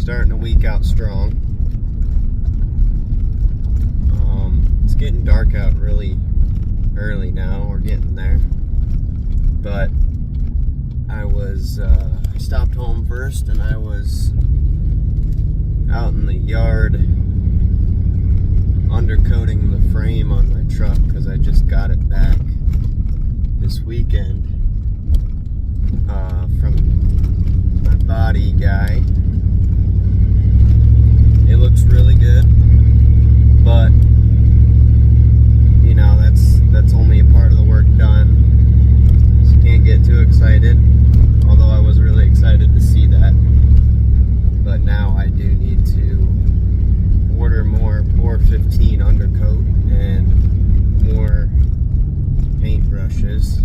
starting the week out strong. It's getting dark out really early now. We're getting there. But I stopped home first and I was out in the yard undercoating the frame on my truck because I just got it back this weekend from my body guy. It looks really good, but you know, that's only a part of the work done, so you can't get too excited, although I was really excited to see that. But now I do need to order more POR 15 undercoat and more paint brushes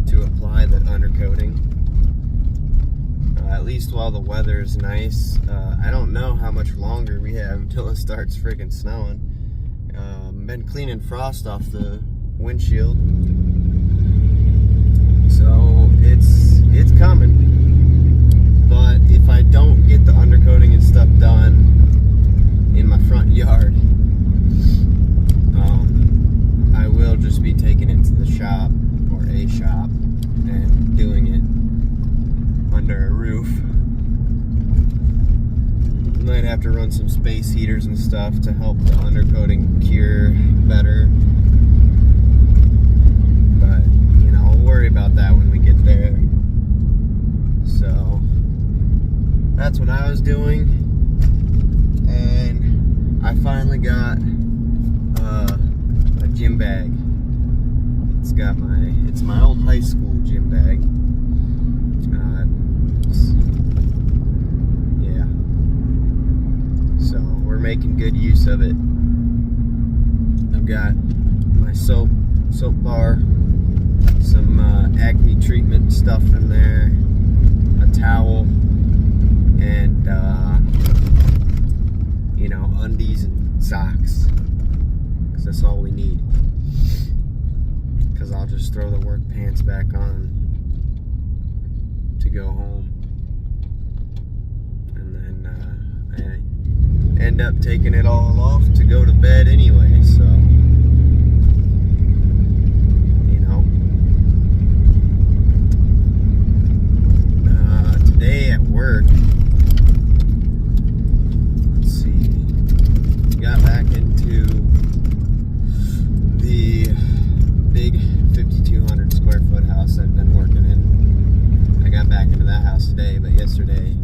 to apply the undercoating, at least while the weather is nice. I don't know how much longer we have until it starts freaking snowing. Been cleaning frost off the windshield, so it's coming. But if I don't get the undercoating and stuff done in my front yard, I will just be taking it to the shop or a shop and doing it under a roof. Might have to run some space heaters and stuff to help the undercoating cure better. But, you know, we'll worry about that when we get there. So, that's what I was doing. And I finally got a gym bag. It's my old high school gym bag. So we're making good use of it. I've got my soap bar, some acne treatment stuff in there, a towel, and you know, undies and socks, because that's all we need. Because I'll just throw the work pants back on to go home, and then I end up taking it all off to go to bed anyway, so you know. Today at work, let's see, got back into the big 5,200 square foot house I've been working in. I got back into that house today, but yesterday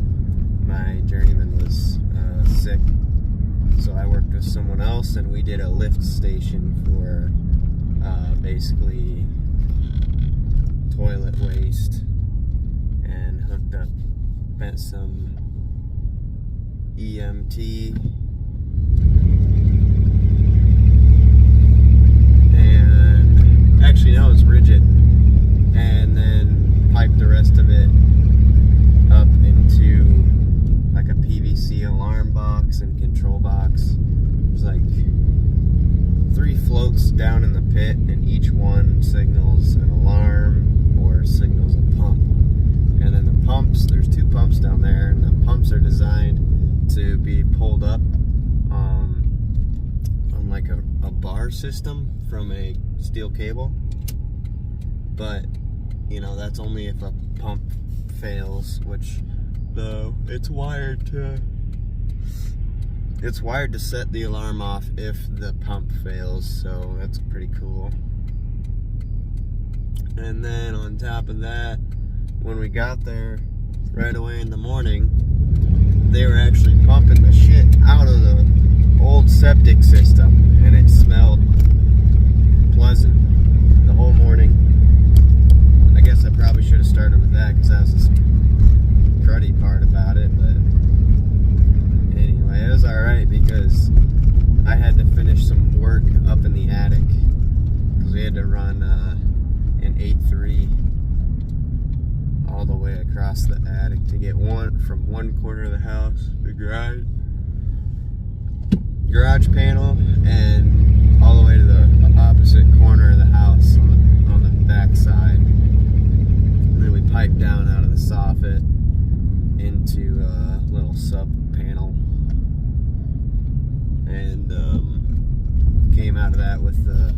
my journeyman was sick, so I worked with someone else and we did a lift station for basically toilet waste, and hooked up, bent some EMT and actually no, it's rigid, and then piped the rest of it up into like a PVC alarm box and control box. There's like 3 floats down in the pit, and each one signals an alarm or signals a pump. And then the pumps, there's 2 pumps down there, and the pumps are designed to be pulled up on like a bar system from a steel cable. But you know, that's only if a pump fails, which it's wired to set the alarm off if the pump fails, so that's pretty cool. And then on top of that, when we got there right away in the morning, they were actually pumping the shit out of the old septic system, and it smelled pleasant the whole morning. I guess I probably should have started with that, because that was the cruddy part about it, but anyway, it was alright because I had to finish some work up in the attic, because we had to run an 8-3 all the way across the attic to get from one corner of the house, the garage panel, and all the way to the opposite corner of the house on the back side. And then we piped down out of the soffit into out of that with the,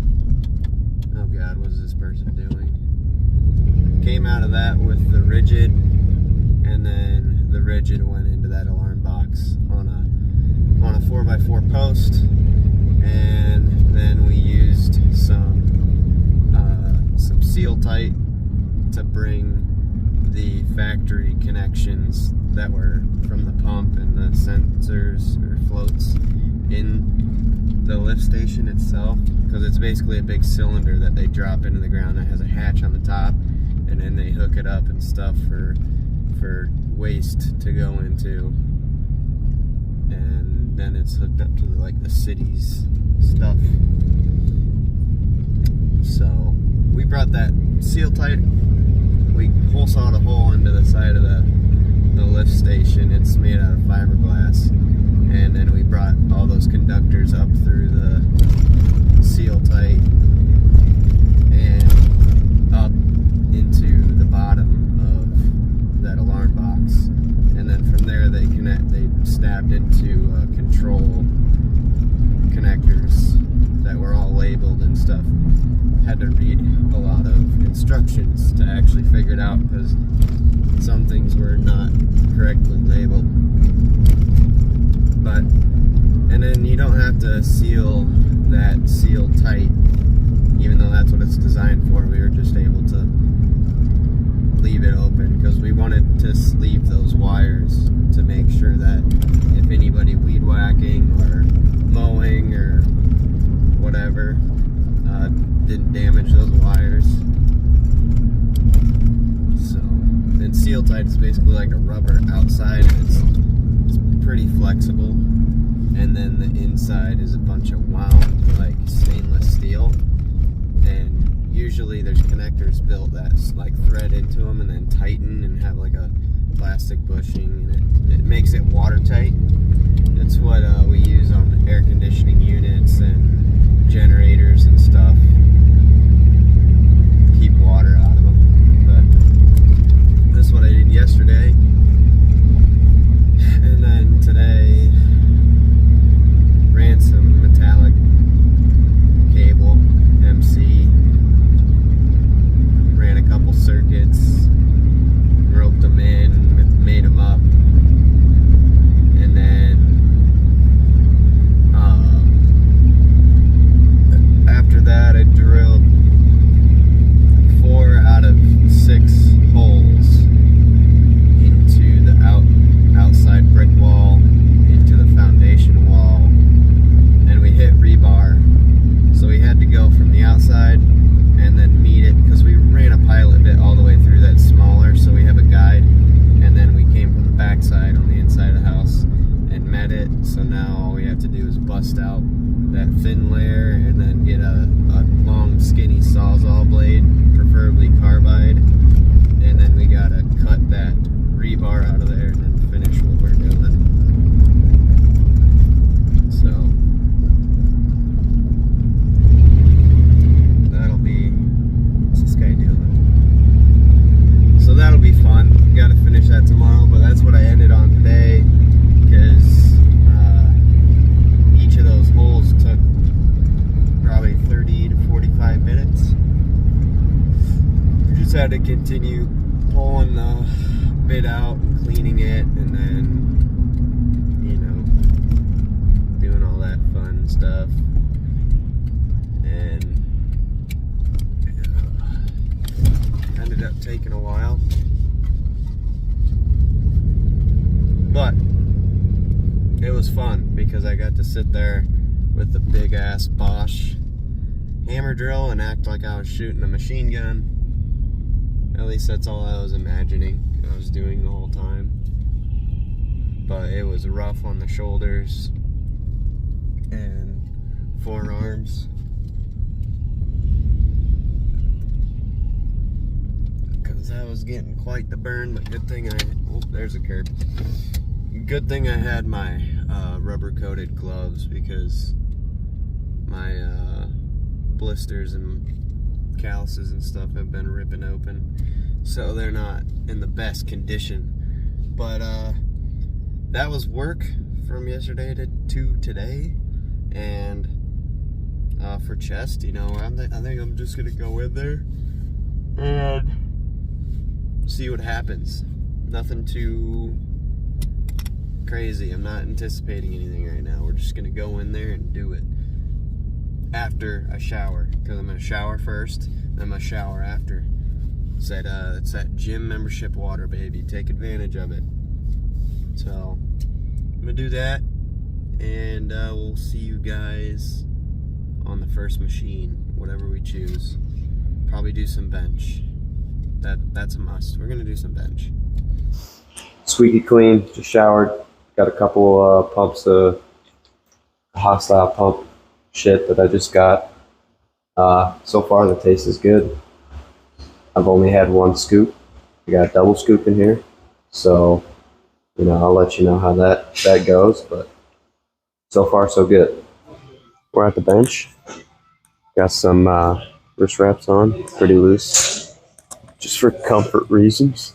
oh God, what is this person doing? Came out of that with the rigid, and then the rigid went into that alarm box on a 4x4 post, and then we used some seal tight to bring the factory connections that were from the pump and the sensors or floats in the lift station itself, because it's basically a big cylinder that they drop into the ground that has a hatch on the top, and then they hook it up and stuff for waste to go into, and then it's hooked up to like the city's stuff. So we brought that seal tight. We hole sawed a hole into the side of the lift station. It's made out of fiberglass, and then we brought all those conductors up through the seal tight and up into the bottom of that alarm box, and then from there they stabbed into control connectors that were all labeled and stuff. Had to read a lot of instructions to actually figure it out, because some things were not correctly labeled. But, and then you don't have to seal that seal tight, even though that's what it's designed for. We were just able to leave it open because we wanted to leave those wires to make sure that if anybody weed whacking or mowing or whatever didn't damage those wires. So, and seal tight is basically like a rubber outside, and it's pretty flexible, and then the inside is a bunch of wound like stainless steel, and usually there's connectors built that like thread into them and then tighten and have like a plastic bushing, and it makes it watertight. It's what we use on air conditioning units and generators and stuff. Keep water out of them. But that's what I did yesterday. And then today, ran some metallic cable, MC. Ran a couple circuits, roped them in, made them up. And then after that, I drilled 4 out of 6 holes into the outside brick wall, into the foundation wall, and we hit rebar. So we had to go from the outside and then meet it, because we ran a pilot bit all the way through that's smaller, so we have a guide, and then we came from the backside on the inside of the house and met it. So now all we have to do is bust out that thin layer and then get a long skinny sawzall blade, preferably carbide, and then we gotta cut that rebar out of there and then finish what we're doing. So that'll be, what's this guy doing? So that'll be fun. Gotta finish that tomorrow, but that's what I ended on today, because each of those holes took probably 30 to 45 minutes. We just had to continue pulling the bit out and cleaning it, and then, you know, doing all that fun stuff. And ended up taking a while. But it was fun because I got to sit there with the big ass Bosch hammer drill and act like I was shooting a machine gun. At least that's all I was imagining I was doing the whole time. But it was rough on the shoulders and forearms, because I was getting quite the burn. But good thing there's a curb. Good thing I had my rubber coated gloves, because my blisters and calluses and stuff have been ripping open, so they're not in the best condition. But that was work from yesterday to today, and for chest. You know, I think I'm just gonna go in there and see what happens. Nothing too crazy. I'm not anticipating anything right now. We're just gonna go in there and do it after I shower, because I'm gonna shower first, then I'm gonna shower after. It's that gym membership water, baby. Take advantage of it. So I'm gonna do that, and we'll see you guys on the first machine, whatever we choose. Probably do some bench. That's a must. We're gonna do some bench. Squeaky clean. Just showered. Got a couple pumps of Hostile pump shit that I just got. So far the taste is good. I've only had one scoop. I got a double scoop in here, so you know, I'll let you know how that goes, but so far so good. We're at the bench. Got some wrist wraps on, pretty loose, just for comfort reasons.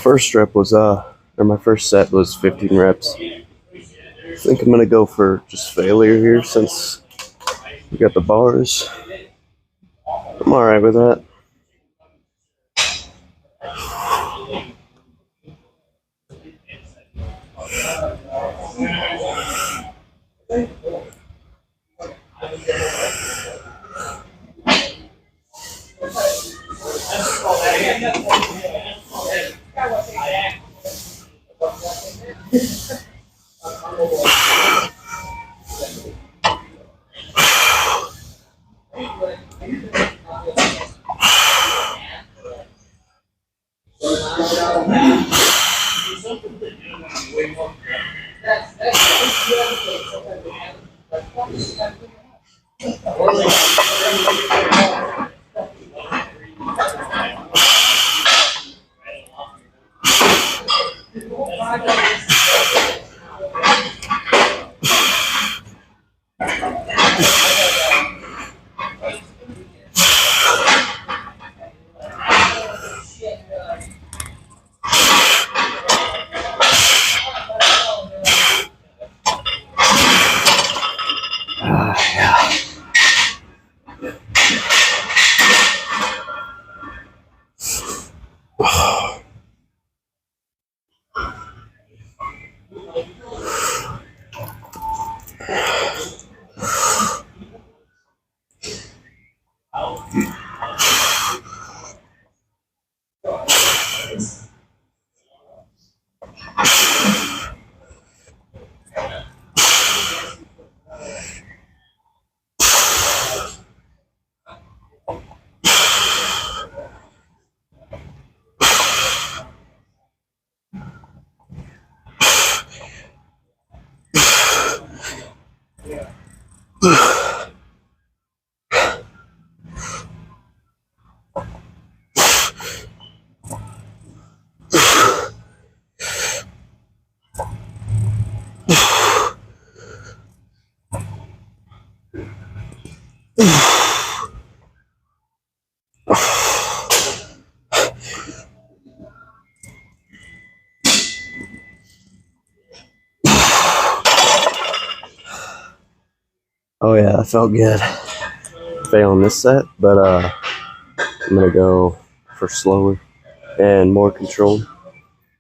First strip was or my first set was 15 reps. I think I'm gonna go for just failure here since we got the bars. I'm alright with that. Oh yeah, that felt good. Failing this set, but I'm gonna go for slower and more controlled.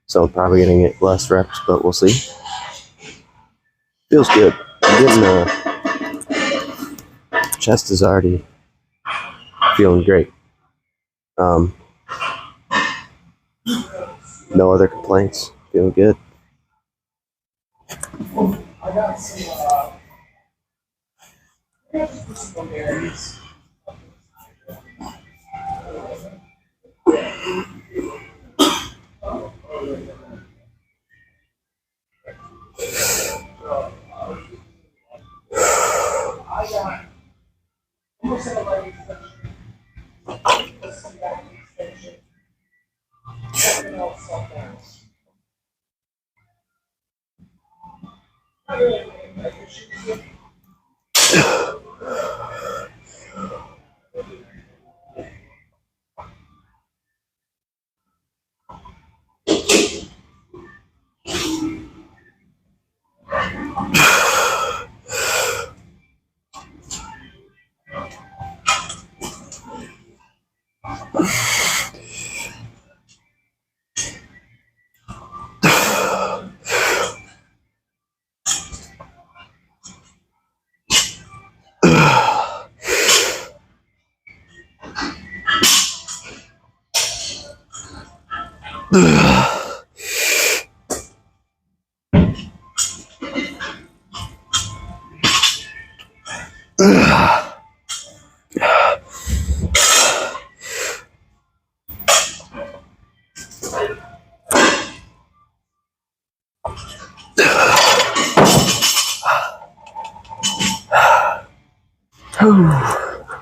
So I'm probably gonna get less reps, but we'll see. Feels good. I'm getting chest is already feeling great. No other complaints. Feeling good.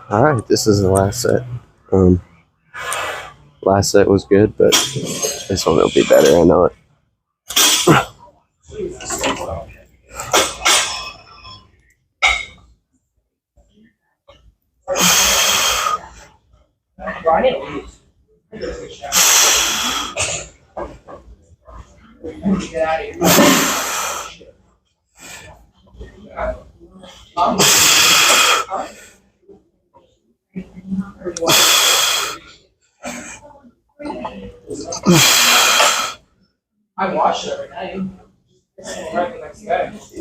All right, this is the last set. Last set was good, but this one will be better. I know it. I watch it every night. It's right the next day. It's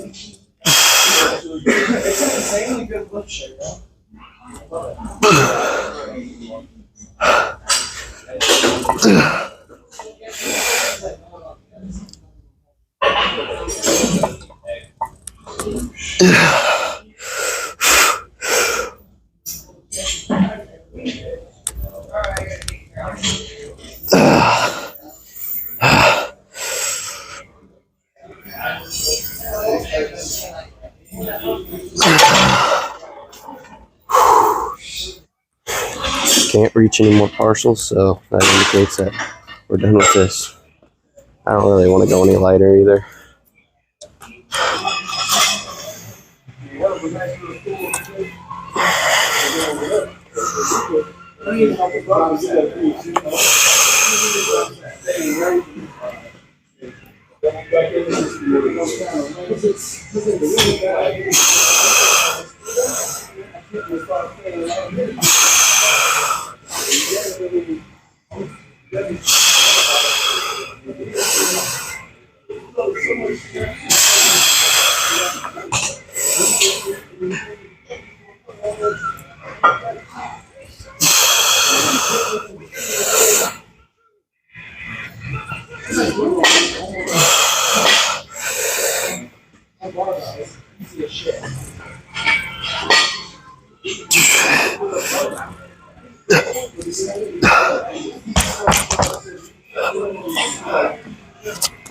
an insanely good flip shit, bro. I love Can't reach any more partials, so that indicates that we're done with this. I don't really want to go any lighter either.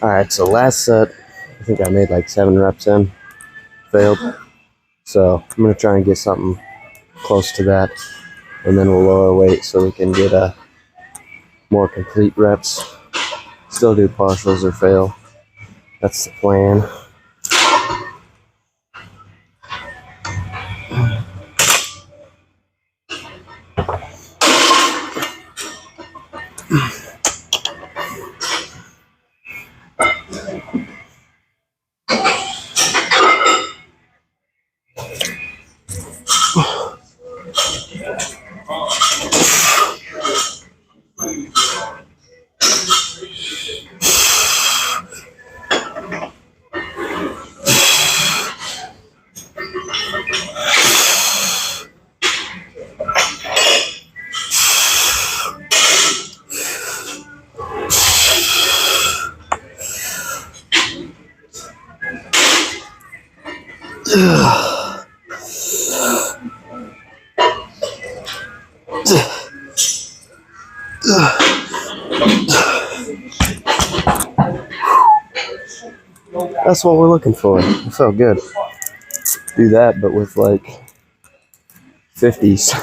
Alright, so last set, I think I made like 7 reps in, failed. So I'm going to try and get something close to that, and then we'll lower weight so we can get more complete reps. Still do partials or fail. That's the plan. That's what we're looking for. It felt good. Do that, but with like 50s.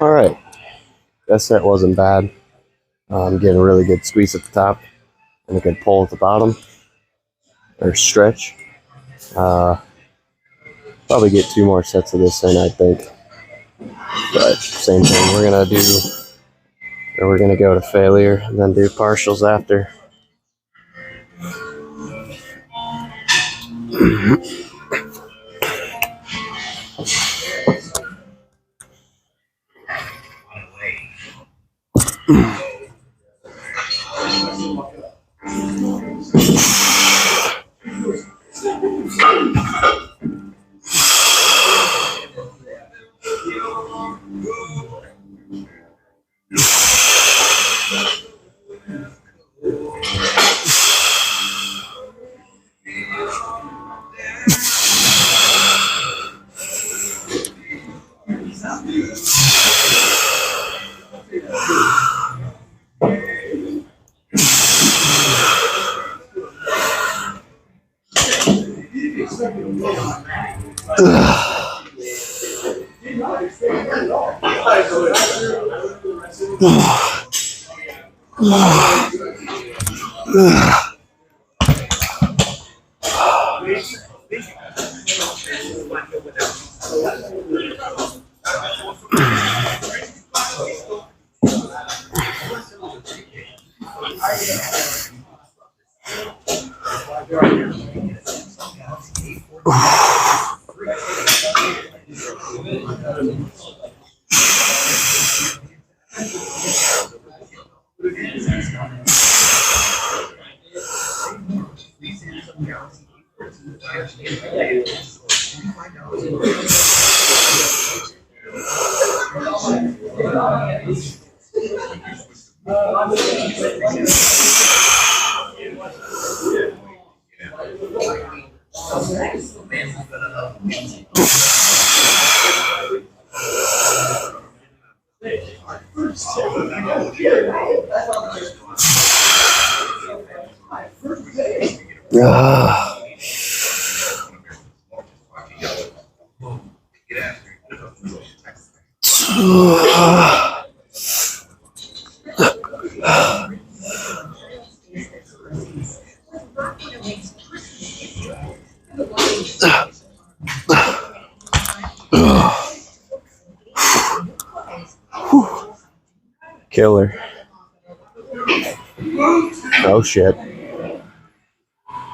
All right. That set wasn't bad. I'm getting a really good squeeze at the top and a good pull at the bottom, or stretch. Probably get 2 more sets of this in, I think. But same thing, we're gonna go to failure and then do partials after. Killer. Oh shit.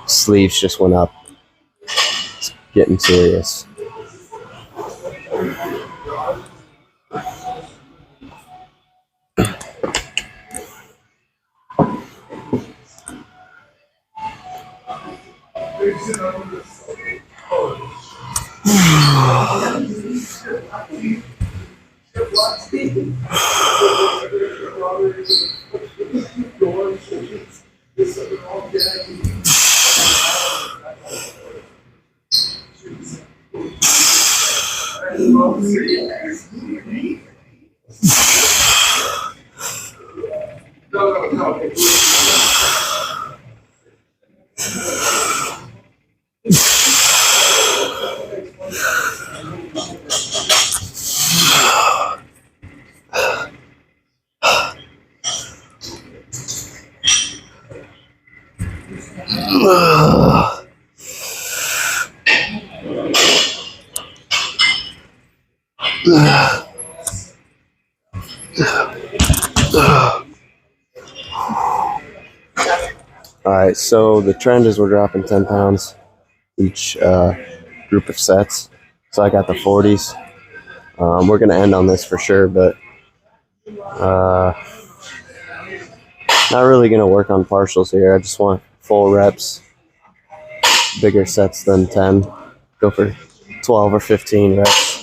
Sleeves just went up. It's getting serious. All right, so the trend is we're dropping 10 pounds each group of sets. So I got the 40s. We're going to end on this for sure, but not really going to work on partials here. I just want full reps, bigger sets than 10. Go for 12 or 15 reps.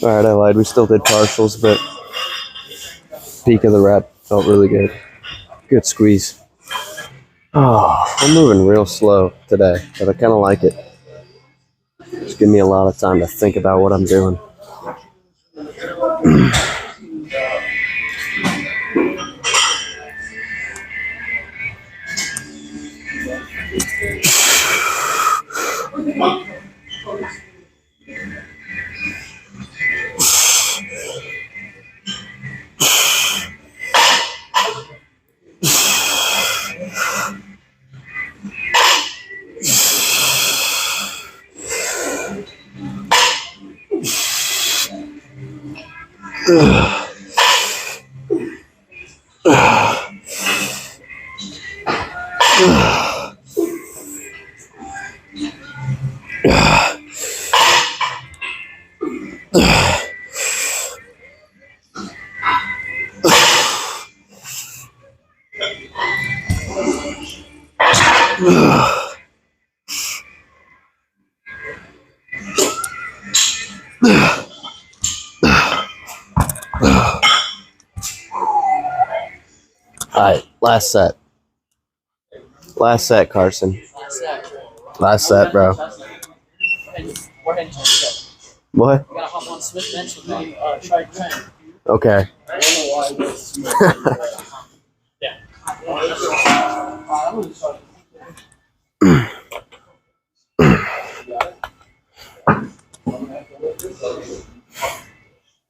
All right, I lied. We still did partials, but peak of the rep felt really good. Good squeeze. Oh, I'm moving real slow today, but I kind of like it. Just give me a lot of time to think about what I'm doing. All right, last set. Last set, Carson. Last set, bro. We're heading to the ship. What? We gotta hop on Smith bench with try trend. Okay. I don't know why this. Yeah.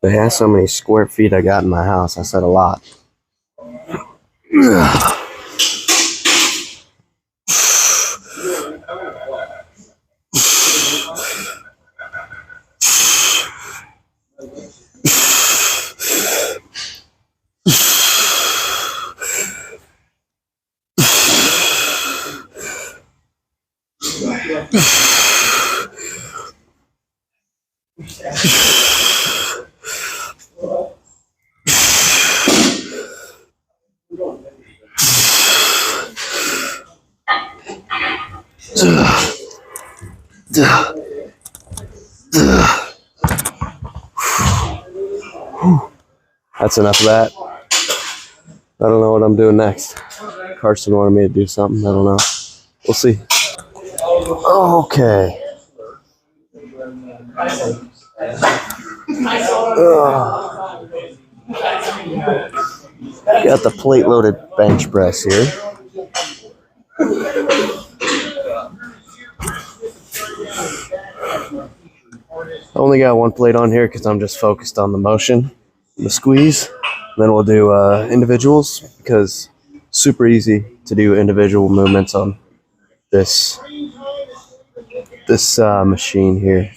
They asked how many square feet I got in my house. I said a lot. That's enough of that. I don't know what I'm doing next. Carson wanted me to do something. I don't know. We'll see. Okay. Got the plate-loaded bench press here. I only got one plate on here because I'm just focused on the motion, the squeeze. Then we'll do individuals because super easy to do individual movements on this machine here.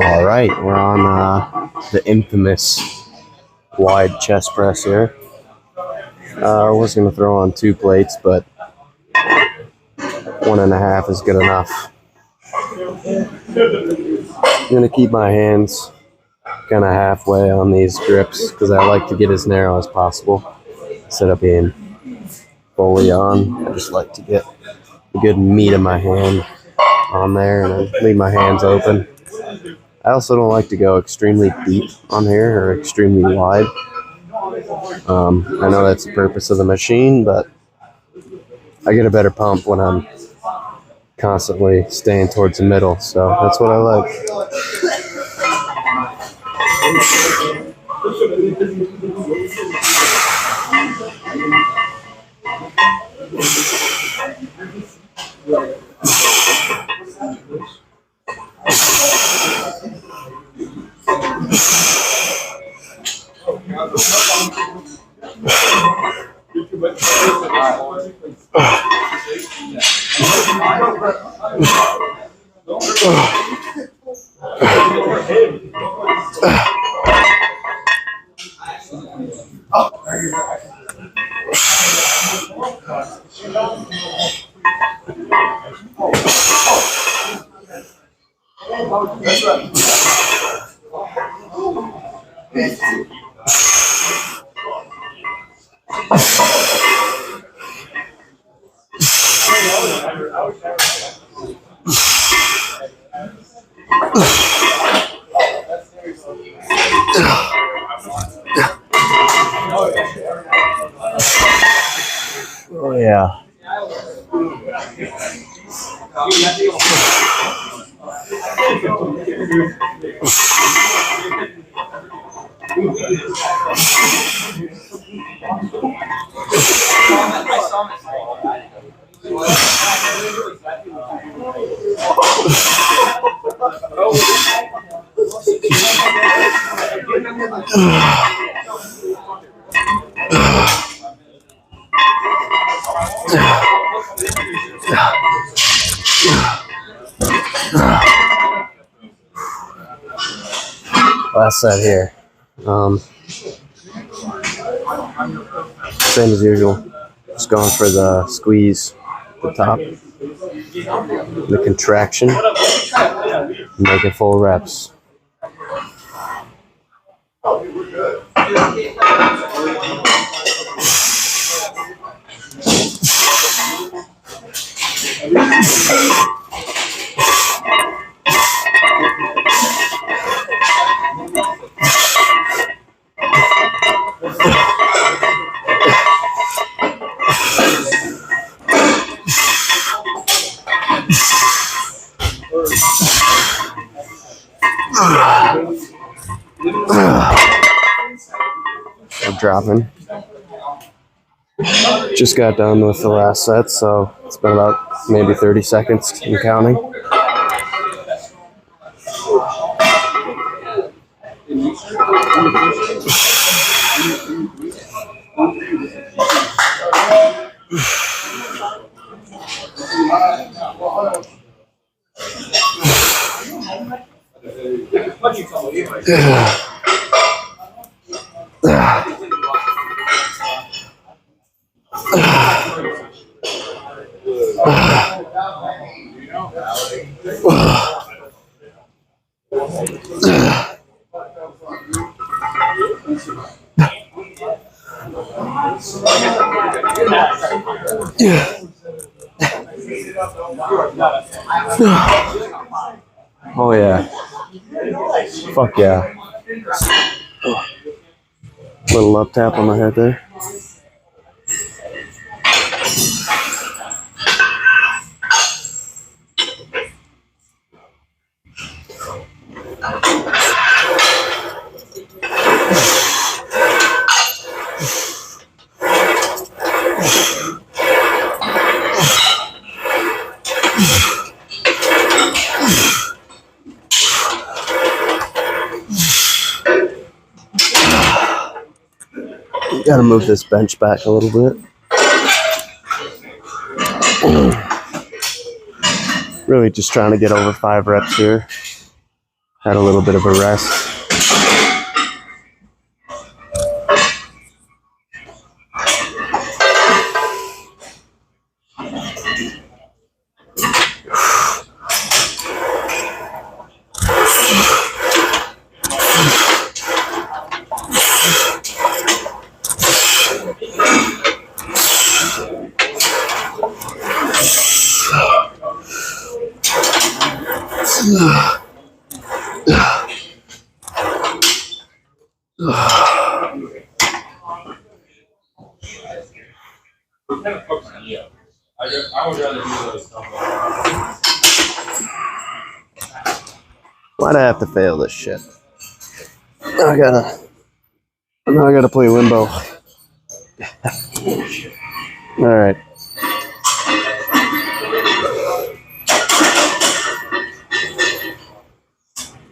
All right, we're on the infamous wide chest press here. I was going to throw on 2 plates, but 1.5 is good enough. I'm going to keep my hands kind of halfway on these grips because I like to get as narrow as possible instead of being fully on. I just like to get a good meat of my hand on there and then leave my hands open. I also don't like to go extremely deep on here or extremely wide. I know that's the purpose of the machine, but I get a better pump when I'm constantly staying towards the middle, so that's what I like. Oh yeah. Last set here. Same as usual. Just going for the squeeze, the top, the contraction, making full reps. I'm dropping. Just got done with the last set, so it's been about maybe 30 seconds and counting. Oh yeah. Fuck yeah. Little love tap on my head there. Gotta move this bench back a little bit. Really just trying to get over 5 reps here. Had a little bit of a rest. I would rather do those stuff. Why'd I have to fail this shit? Now I gotta play limbo. Alright.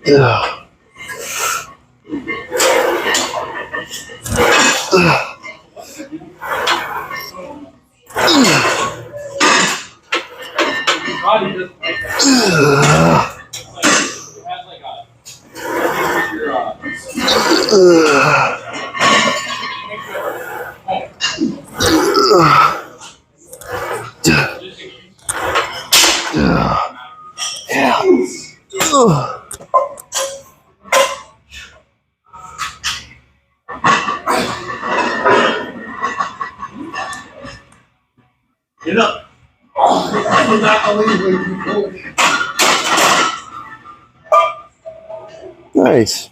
Get up. Nice.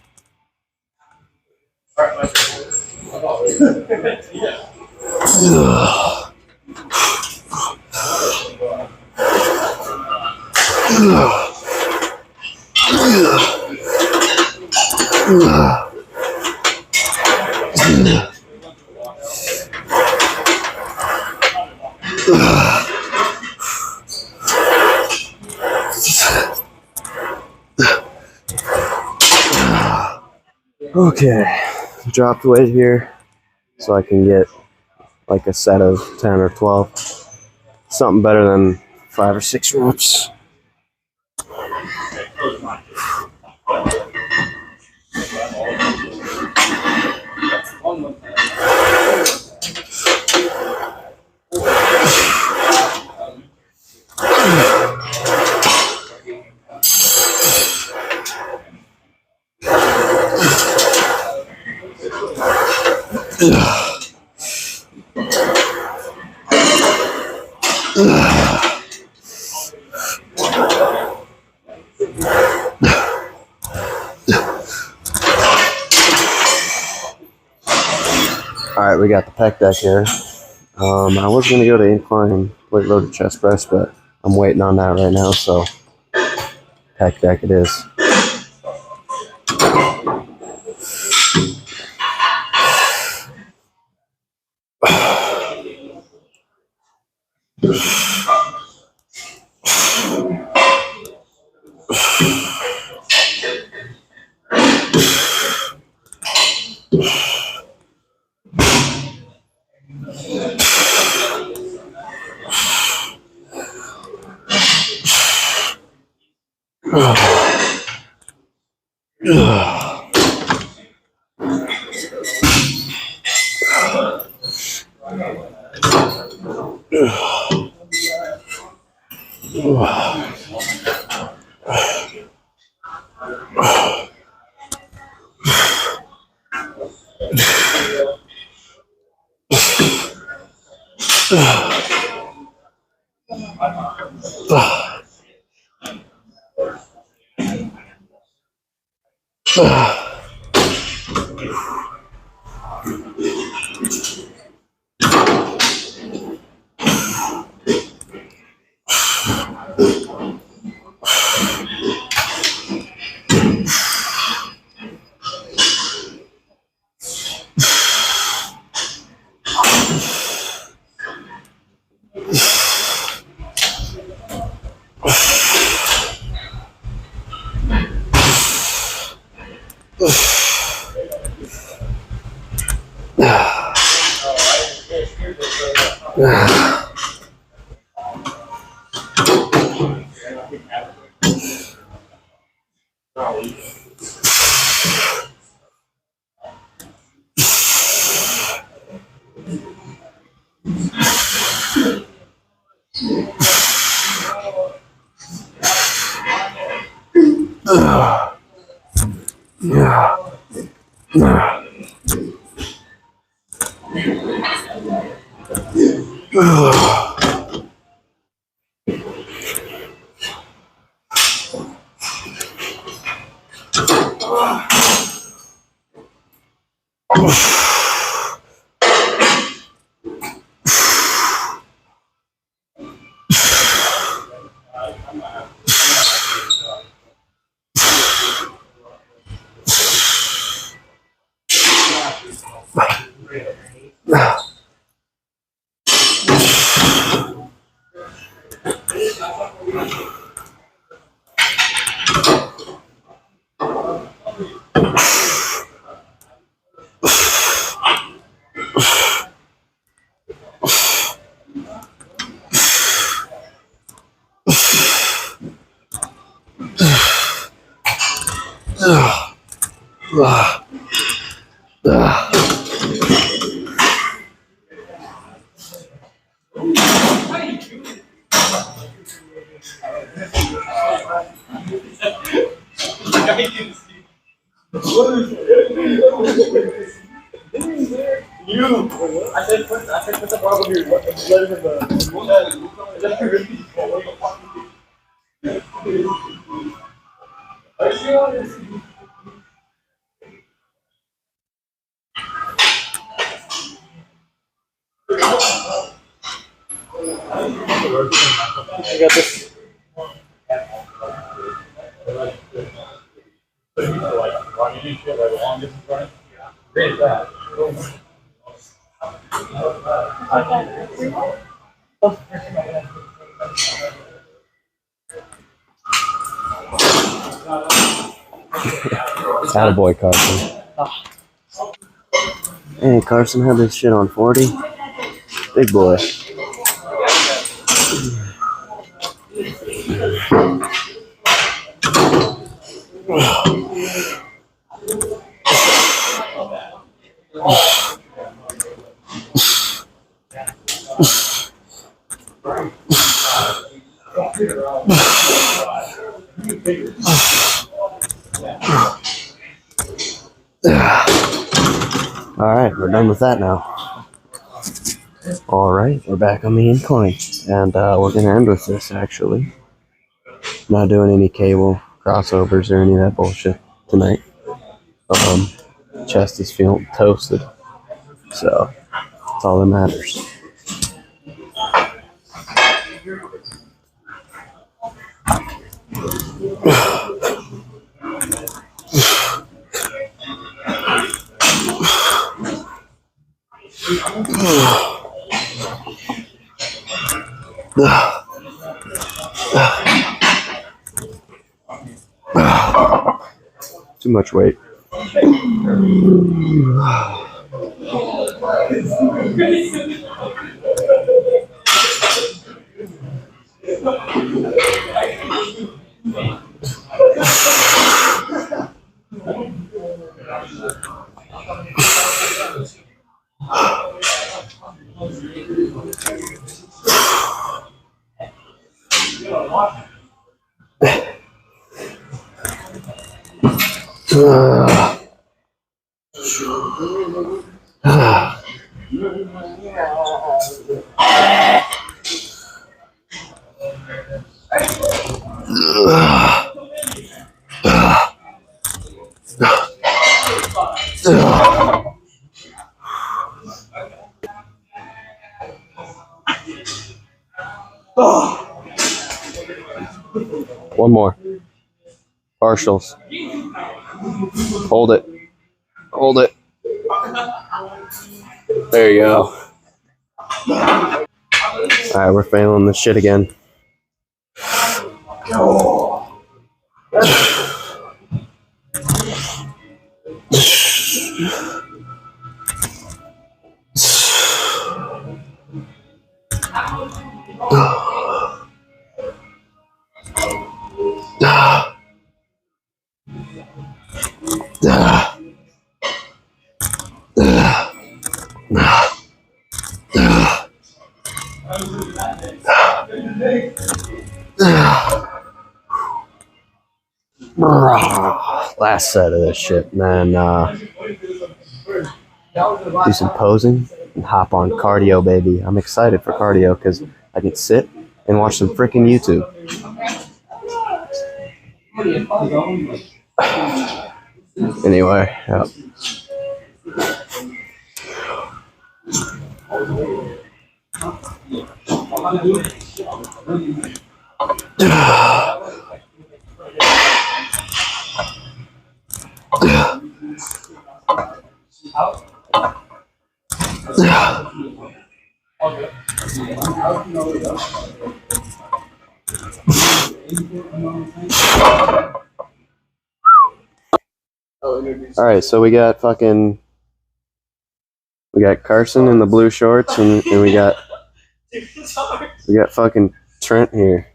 Okay, dropped weight here so I can get like a set of 10 or 12. Something better than 5 or 6 reps. Alright, we got the pec deck here. I was going to go to incline weight loaded chest press, but I'm waiting on that right now, so pec deck it is. I said, put the bottle here. Let him I got this. Attaboy, Carson. Hey, Carson had this shit on 40. Big boy. Alright, we're done with that now. Alright, we're back on the incline. And we're going to end with this, actually. Not doing any cable crossovers or any of that bullshit tonight. Chest is feeling toasted. So, that's all that matters. Too much weight. One more. Partials. Hold it. Hold it. There you go. Alright, we're failing this shit again. Last set of this shit, man. Do some posing and hop on cardio, baby. I'm excited for cardio because I can sit and watch some freaking YouTube. Anyway, yep. All right, so we got Carson in the blue shorts, and we got fucking Trent here.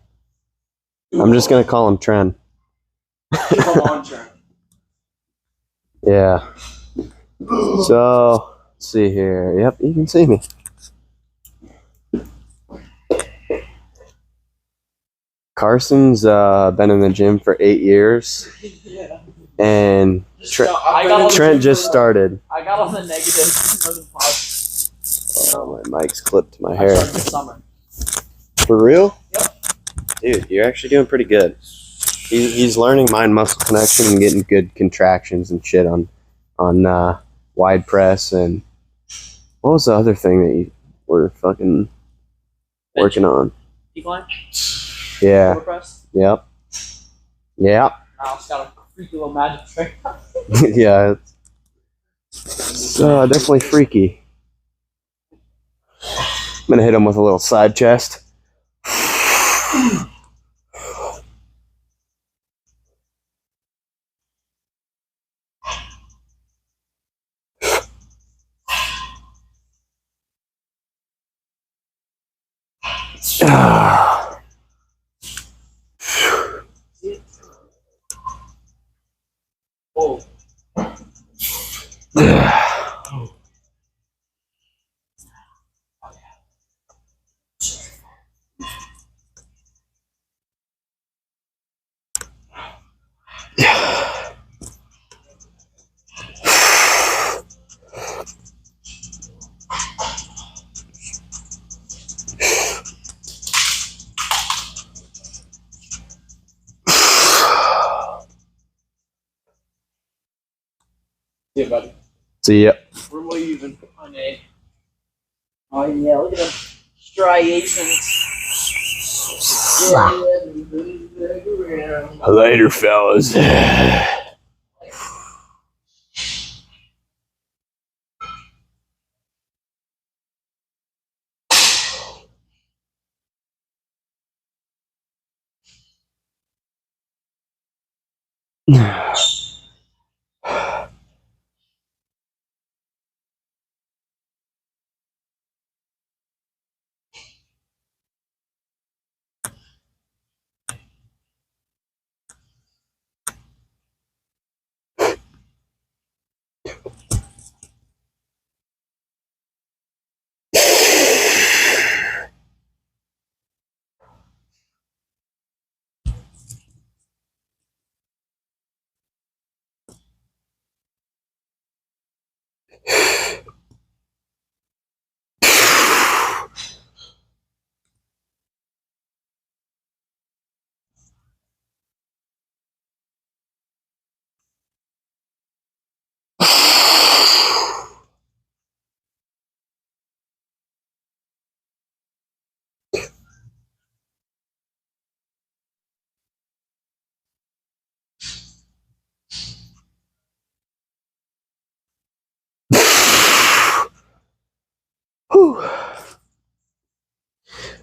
I'm just gonna call him Trent. Yeah. So let's see here. Yep, you can see me. Carson's been in the gym for 8 years, and Trent just started. I got on the negative. Oh, my mic's clipped to my hair. I started this summer. For real? Yep. Dude, you're actually doing pretty good. He's learning mind muscle connection and getting good contractions and shit on wide press, and what was the other thing that you were fucking working on? Decline? Yeah. Press? Yep. Yep. Now it's got a freaky little magic trick. Yeah. It's definitely freaky. I'm gonna hit him with a little side chest. Oh. Yeah, buddy. See ya. We're way even on A. Oh yeah, look at them striations. Later, fellas.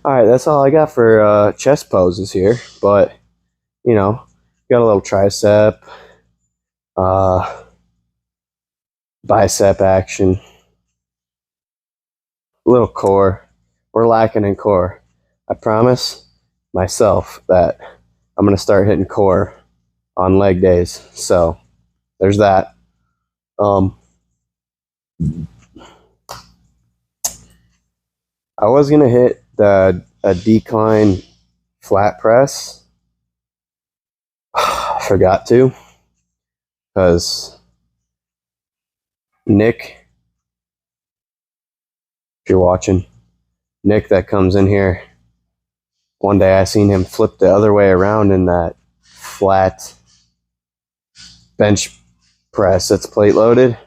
Alright, that's all I got for chest poses here. But, you know, got a little tricep, bicep action, a little core. We're lacking in core. I promise myself that I'm going to start hitting core on leg days. So there's that. I was going to hit a decline flat press. I forgot to, because Nick, if you're watching, Nick that comes in here, one day I seen him flip the other way around in that flat bench press that's plate loaded.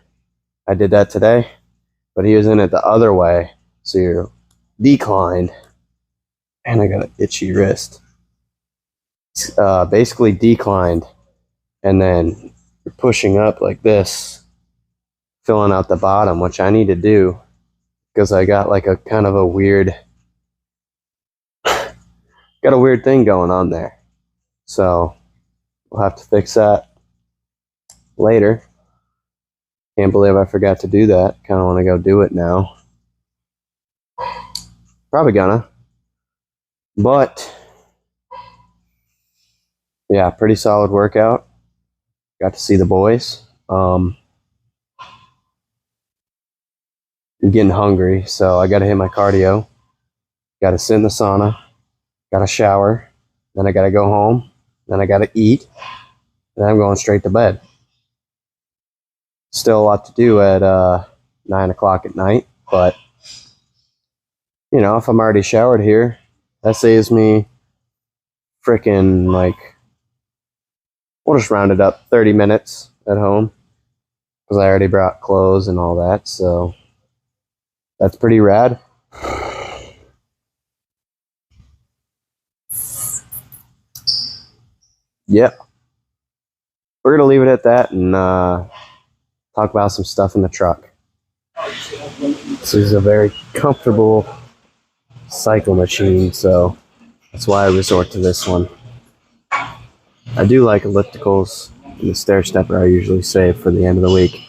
I did that today, but he was in it the other way, so you're declined, and I got an itchy wrist. Basically declined, and then you're pushing up like this, filling out the bottom, which I need to do because I got like a kind of a weird got a weird thing going on there. So we'll have to fix that later. Can't believe I forgot to do that. Kind of want to go do it now. Probably gonna. But yeah, pretty solid workout. Got to see the boys. I'm getting hungry, so I got to hit my cardio. Got to sit in the sauna. Got to shower. Then I got to go home. Then I got to eat. Then I'm going straight to bed. Still a lot to do at 9 o'clock at night, but you know, if I'm already showered here, that saves me freaking, like, we'll just round it up 30 minutes at home because I already brought clothes and all that, so that's pretty rad. Yep. We're going to leave it at that and talk about some stuff in the truck. This is a very comfortable cycle machine, so that's why I resort to this one. I do like ellipticals, and the stair stepper I usually save for the end of the week.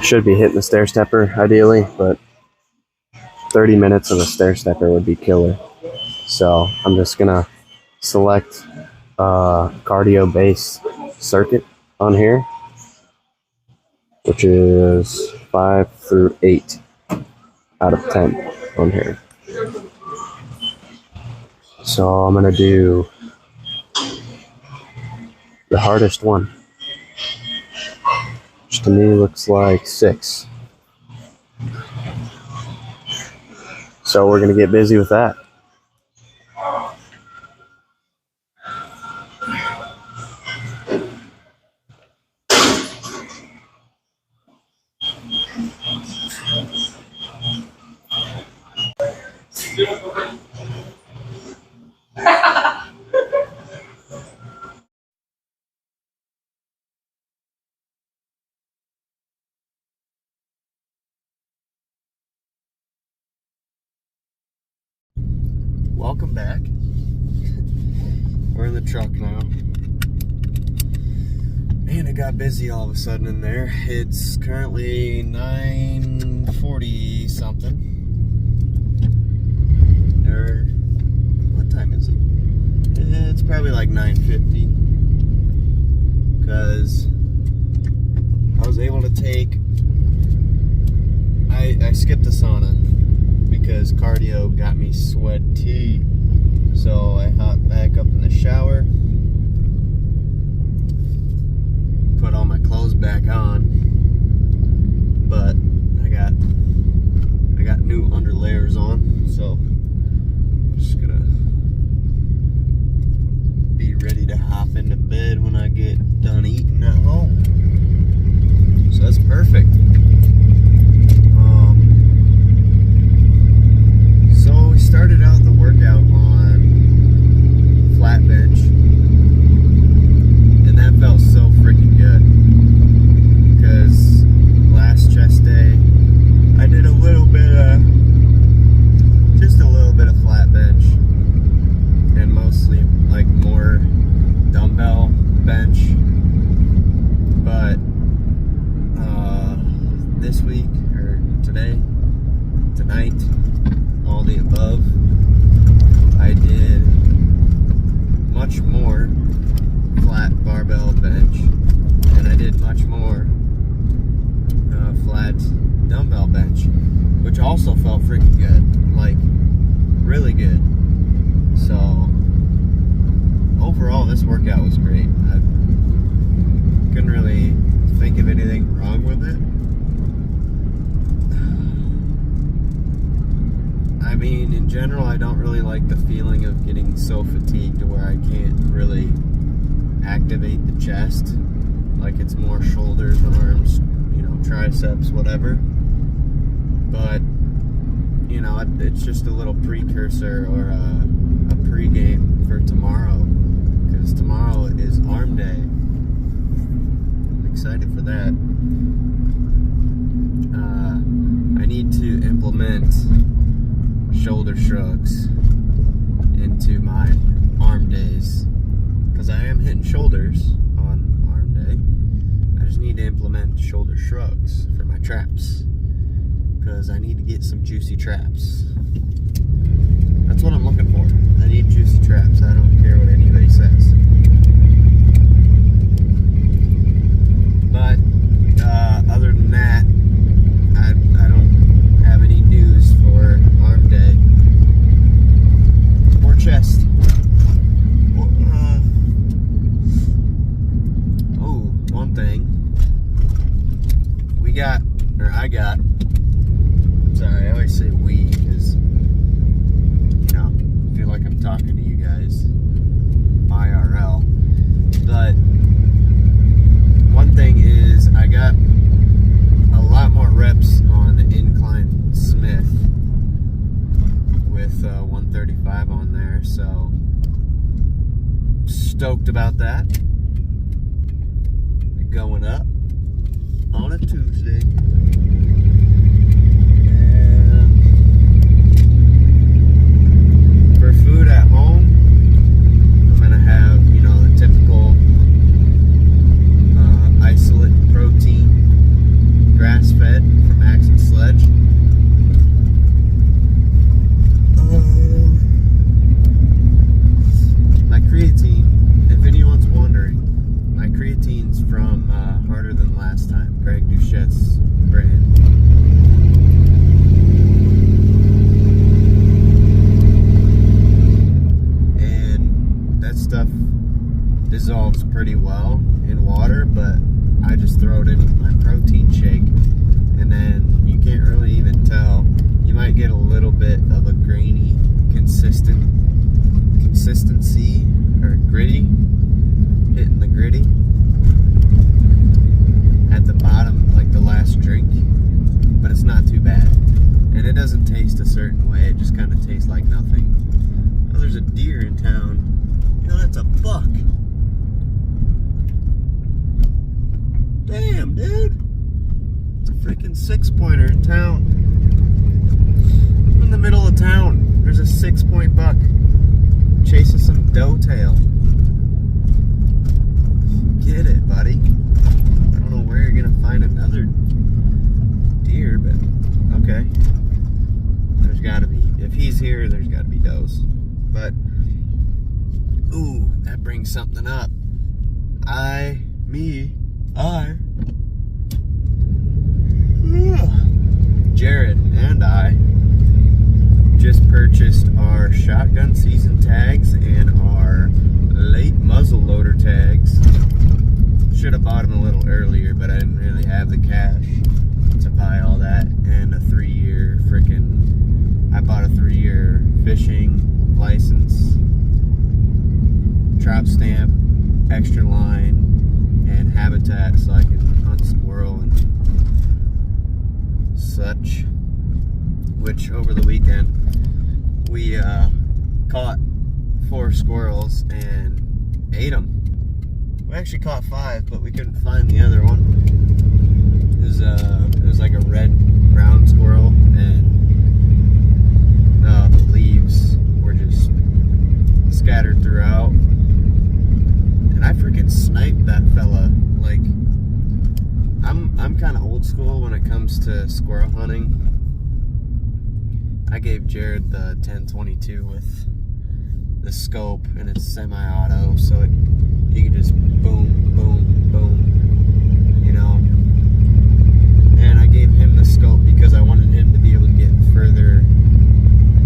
Should be hitting the stair stepper ideally, but 30 minutes of a stair stepper would be killer. So I'm just gonna select cardio base circuit on here, which is 5 through 8 out of 10 on here. So I'm gonna do the hardest one, which to me looks like 6. So we're gonna get busy with that. Welcome back. We're in the truck now. Man, it got busy all of a sudden in there. It's currently 9:40 something. Or what time is it? It's probably like 9:50. Because I was able to take. I skipped the sauna because cardio got me sweaty. So I hopped back up in the shower, put all my clothes back on, but I got new underlayers on, so I'm just gonna be ready to hop into bed when I get done eating at home. So that's perfect. So we started out the workout on flat bench, and that felt so freaking good because last chest day I did a little bit of bench. But this week, or today, tonight, all the above, I did much more flat barbell bench, and I did much more flat dumbbell bench, which also felt freaking good, like really good. So overall, this workout was great. I couldn't really think of anything wrong with it. I mean, in general, I don't really like the feeling of getting so fatigued to where I can't really activate the chest. Like it's more shoulders, arms, triceps, whatever. But, it's just a little precursor or a pregame for tomorrow. Because tomorrow is arm day. I'm excited for that. I need to implement shoulder shrugs into my arm days, because I am hitting shoulders on arm day. I just need to implement shoulder shrugs for my traps, because I need to get some juicy traps. That's what I'm looking for. I need juicy traps. I don't care what anybody says. But other than that, I don't have any news for arm day or chest. One thing I got. Sorry, I always say we because I feel like I'm talking to you guys IRL. But one thing is, I got a lot more reps on the incline Smith with 135 on there, so stoked about that. Going up on a Tuesday. And for food at home, I'm gonna have the typical isolate protein, grass fed from Axe and Sledge. My creatine, if anyone's wondering, my creatine's from Harder Than Last Time, Greg Duchette's brand. And that stuff dissolves pretty well in water, but I just throw it in with my protein shake, and then you can't really even tell. You might get a little bit of a grainy consistency or gritty, hitting the gritty at the bottom, like the last drink, but it's not too bad, and it doesn't taste a certain way. It just kind of tastes like nothing. Oh, there's a deer in town. That's a buck. Damn, dude, it's a freaking 6-pointer in town. In the middle of town, there's a 6-point buck chasing some doe tail. Get it, buddy. I don't know where you're gonna find another deer, but okay. There's gotta be, if he's here, there's gotta be does. But, ooh, that brings something up. Jared and I just purchased our shotgun season tags and our late muzzleloader tags. Should have bought them a little earlier, but I didn't really have the cash to buy all that. And a 3-year I bought a 3-year fishing license, trap stamp, extra line, and habitat so I can hunt squirrel and such. Which over the weekend we caught 4 squirrels and ate them. We actually caught 5, but we couldn't find the other one. It was like a red-brown squirrel, and the leaves were just scattered throughout. And I freaking sniped that fella. Like, I'm kind of old school when it comes to squirrel hunting. I gave Jared the 1022 with the scope, and it's semi-auto, so you can just boom, boom, boom, you know. And I gave him the scope because I wanted him to be able to get further,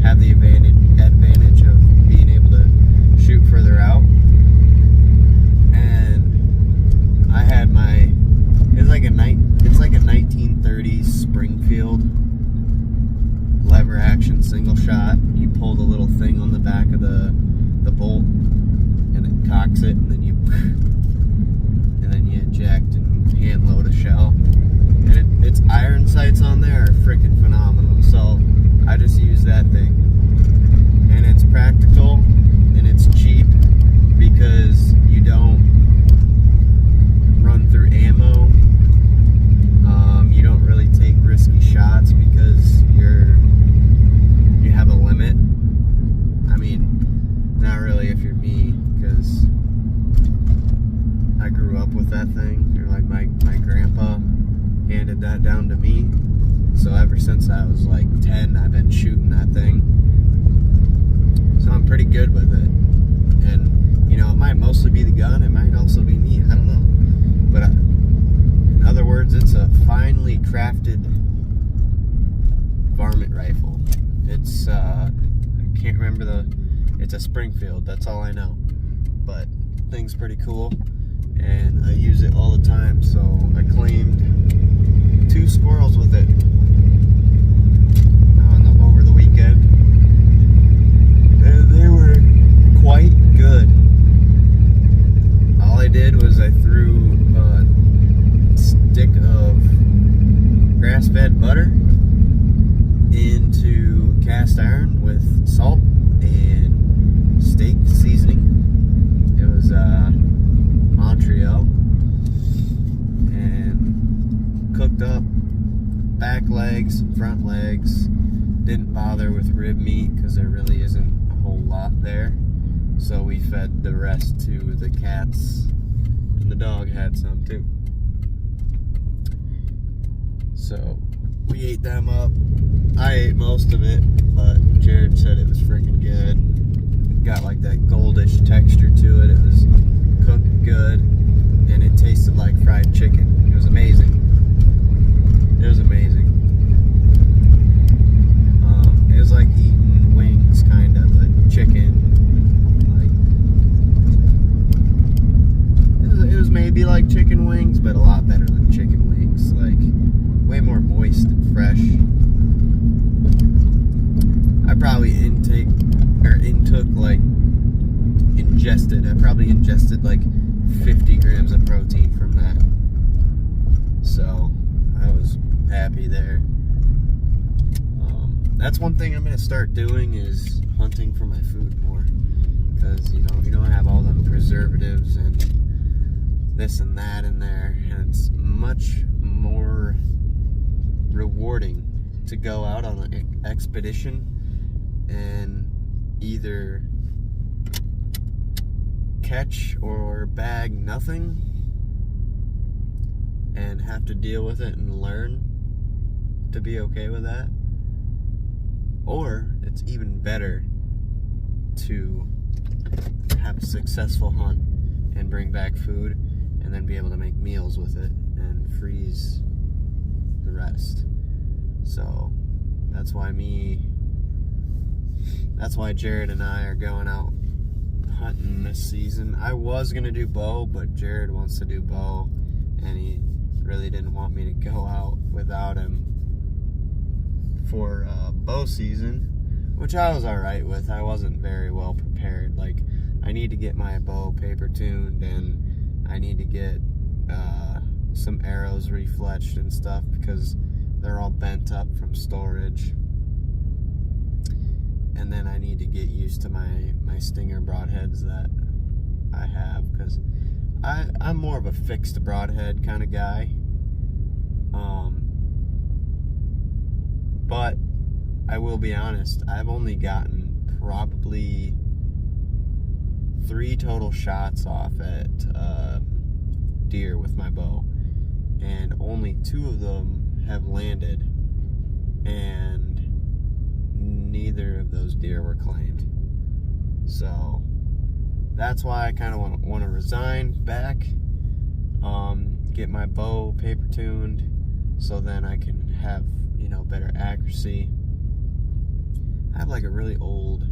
have the advantage of being able to shoot further out. And I had it's like a 1930s Springfield lever action single shot. You pull the little thing on the back of the bolt, and it cocks it, and then you eject and hand load a shell. And its iron sights on there are freaking phenomenal. So I just use that thing, and it's practical and it's cheap because you don't run through ammo. You don't really take risky shots because you have a limit. I mean, not really if you're me, because I grew up with that thing. Or like my grandpa handed that down to me. So ever since I was like 10, I've been shooting that thing. So I'm pretty good with it. And, you know, it might mostly be the gun. It might also be me. I don't know. But in other words, it's a finely crafted varmint rifle. It's, I can't remember it's a Springfield. That's all I know. But thing's pretty cool. And I use it all the time. So I claimed 2 squirrels with it over the weekend. And they were quite good. All I did was I threw a stick of grass-fed butter into cast iron with salt and steak seasoning. It was Montreal, and cooked up back legs, front legs. Didn't bother with rib meat because there really isn't a whole lot there. So we fed the rest to the cats, and the dog had some too. So we ate them up. I ate most of it, but Jared said it was freaking good. It got like that goldish texture to it. It was cooked good, and it tasted like fried chicken. It was amazing. It was amazing. It was like eating wings, kind of, but chicken. Like, it was maybe like chicken wings, but a lot better than chicken wings. Like, way more moist and fresh. I probably ingested like 50 grams of protein from that. So I was happy there. That's one thing I'm going to start doing is hunting for my food more. Because, you know, you don't have all them preservatives and this and that in there. And it's much more rewarding to go out on an expedition and either catch or bag nothing and have to deal with it and learn to be okay with that, or it's even better to have a successful hunt and bring back food and then be able to make meals with it and freeze the rest. So that's why Jared and I are going out hunting this season. I was gonna do bow, but Jared wants to do bow, and he really didn't want me to go out without him for bow season, which I was alright with. I wasn't very well prepared. Like, I need to get my bow paper tuned, and I need to get some arrows refletched and stuff because they're all bent up from storage. And then I need to get used to my Stinger broadheads that I have, because I'm more of a fixed broadhead kind of guy. But I will be honest, I've only gotten probably 3 total shots off at my bow, and only 2 of them have landed, and neither of those deer were claimed. So that's why I kind of want to resign back, get my bow paper tuned, so then I can have, you know, better accuracy. I have like a really old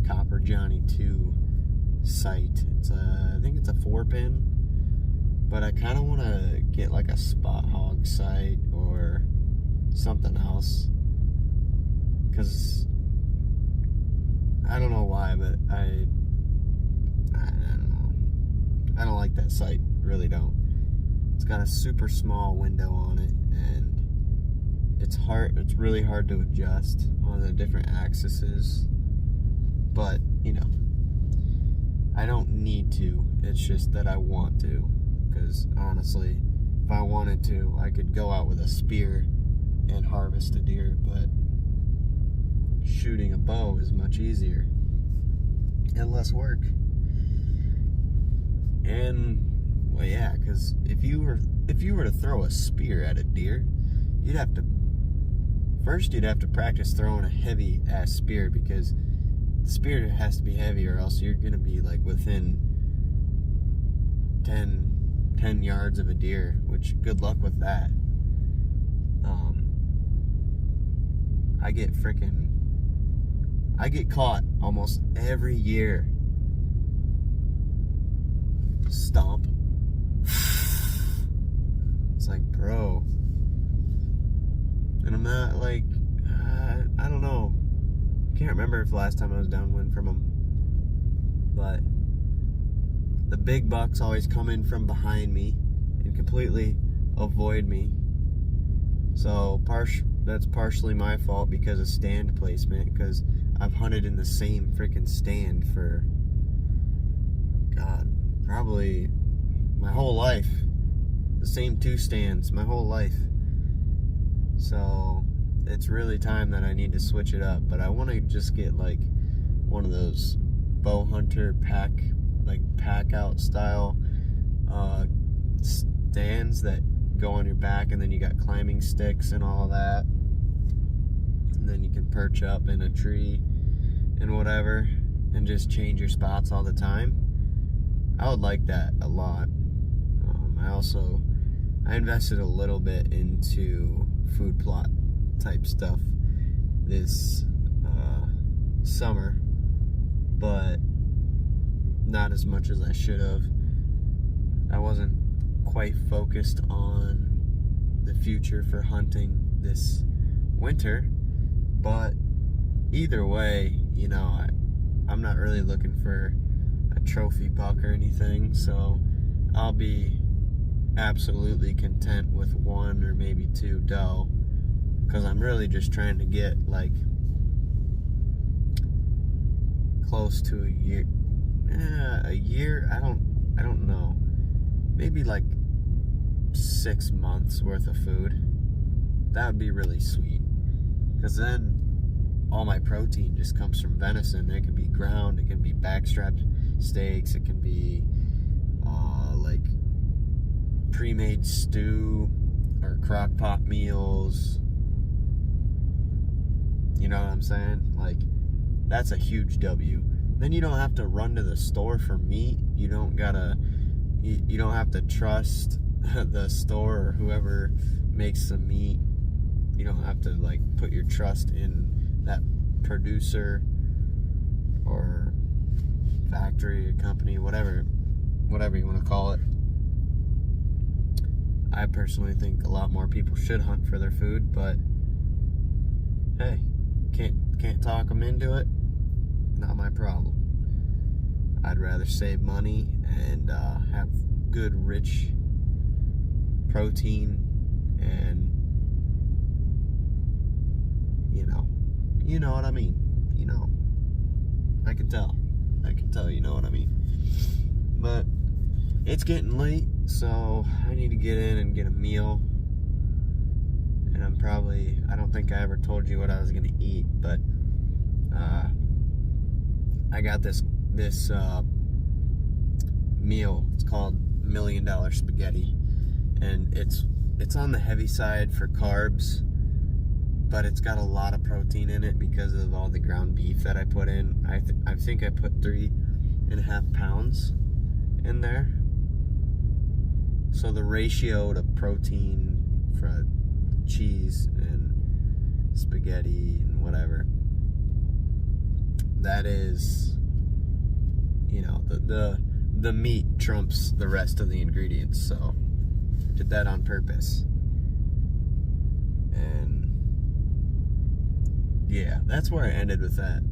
Copper Johnny 2 sight. It's I think it's a 4-pin, but I kind of want to get like a Spot Hog sight or something else, because I don't know why, but I don't know. I don't like that sight, really don't. It's got a super small window on it, and it's really hard to adjust on the different axes, but you know, I don't need to. It's just that I want to, because honestly, if I wanted to, I could go out with a spear and harvest a deer, but shooting a bow is much easier and less work. And well, yeah, because if you were to throw a spear at a deer, you'd have to practice throwing a heavy ass spear, because the spear has to be heavy, or else you're gonna be like within 10 yards of a deer, which good luck with that. I get caught almost every year. Stomp. It's like, bro. And I'm not like, I don't know. Can't remember if the last time I was downwind from them. But the big bucks always come in from behind me and completely avoid me. So that's partially my fault because of stand placement, because I've hunted in the same freaking stand for, God, probably my whole life. The same 2 stands my whole life. So it's really time that I need to switch it up. But I want to just get like one of those bow hunter pack out style stands that go on your back, and then you got climbing sticks and all that, and then you can perch up in a tree and whatever, and just change your spots all the time. I would like that a lot. I invested a little bit into food plot type stuff this summer, but not as much as I should have. I wasn't quite focused on the future for hunting this winter, but either way, you know, I'm not really looking for a trophy buck or anything, so I'll be absolutely content with 1 or maybe 2 doe, because I'm really just trying to get like close to a year. I don't know, maybe like 6 months worth of food. That would be really sweet, because then all my protein just comes from venison. It can be ground, it can be backstrapped steaks, it can be like pre-made stew or crock pot meals. You know what I'm saying? Like, that's a huge W. Then you don't have to run to the store for meat. You don't have to trust the store or whoever makes the meat. You don't have to like put your trust in that producer or factory or company, whatever you want to call it. I personally think a lot more people should hunt for their food, but hey, can't talk them into it. Not my problem. I'd rather save money and have good, rich protein, and you know what I mean. You know, I can tell you know what I mean. But it's getting late, so I need to get in and get a meal. And I don't think I ever told you what I was gonna eat, but I got this meal. It's called $1 Million Spaghetti, and it's on the heavy side for carbs, but it's got a lot of protein in it because of all the ground beef that I put in. I think I put 3.5 pounds in there. So the ratio to protein for cheese and spaghetti and whatever, that is, you know, the meat trumps the rest of the ingredients. So did that on purpose. And yeah, that's where I ended with that.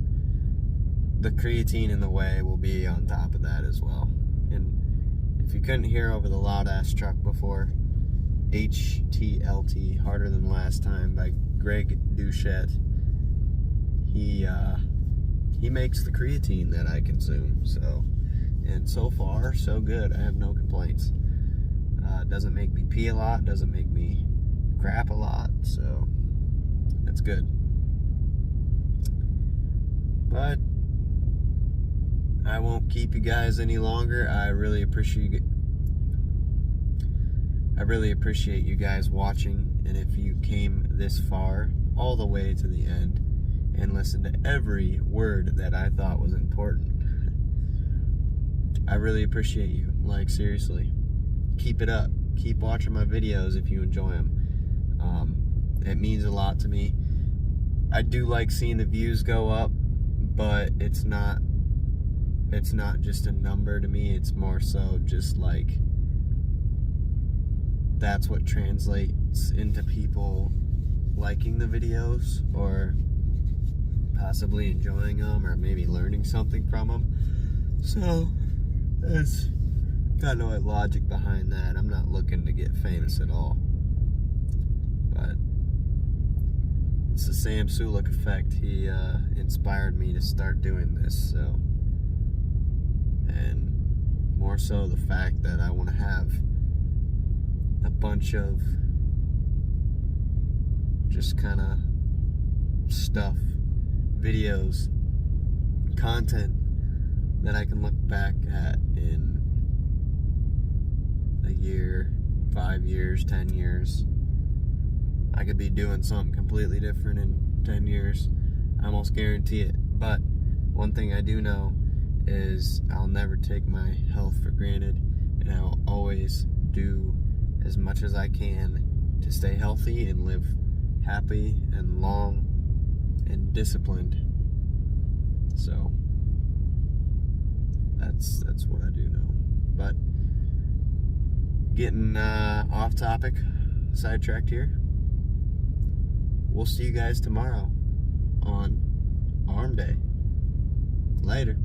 The creatine and the whey will be on top of that as well. And if you couldn't hear over the loud ass truck before, HTLT, Harder Than Last Time by Greg Doucette. He makes the creatine that I consume. So, and so far so good. I have no complaints. Doesn't make me pee a lot. Doesn't make me crap a lot. So that's good. But I won't keep you guys any longer. I really appreciate you guys watching, and if you came this far all the way to the end and listened to every word that I thought was important, I really appreciate you. Like, seriously, keep it up. Keep watching my videos if you enjoy them. It means a lot to me. I do like seeing the views go up, but it's not just a number to me. It's more so just like, that's what translates into people liking the videos or possibly enjoying them or maybe learning something from them. So there's got no logic behind that. I'm not looking to get famous at all, but it's the Sam Sulek effect. He inspired me to start doing this. So, and more so the fact that I want to have a bunch of just kind of stuff, videos, content that I can look back at in a year, 5 years, 10 years. I could be doing something completely different in 10 years. I almost guarantee it. But one thing I do know is I'll never take my health for granted, and I'll always do as much as I can to stay healthy and live happy and long and disciplined. So that's what I do know. But getting off topic, sidetracked here. We'll see you guys tomorrow on Arm Day. Later.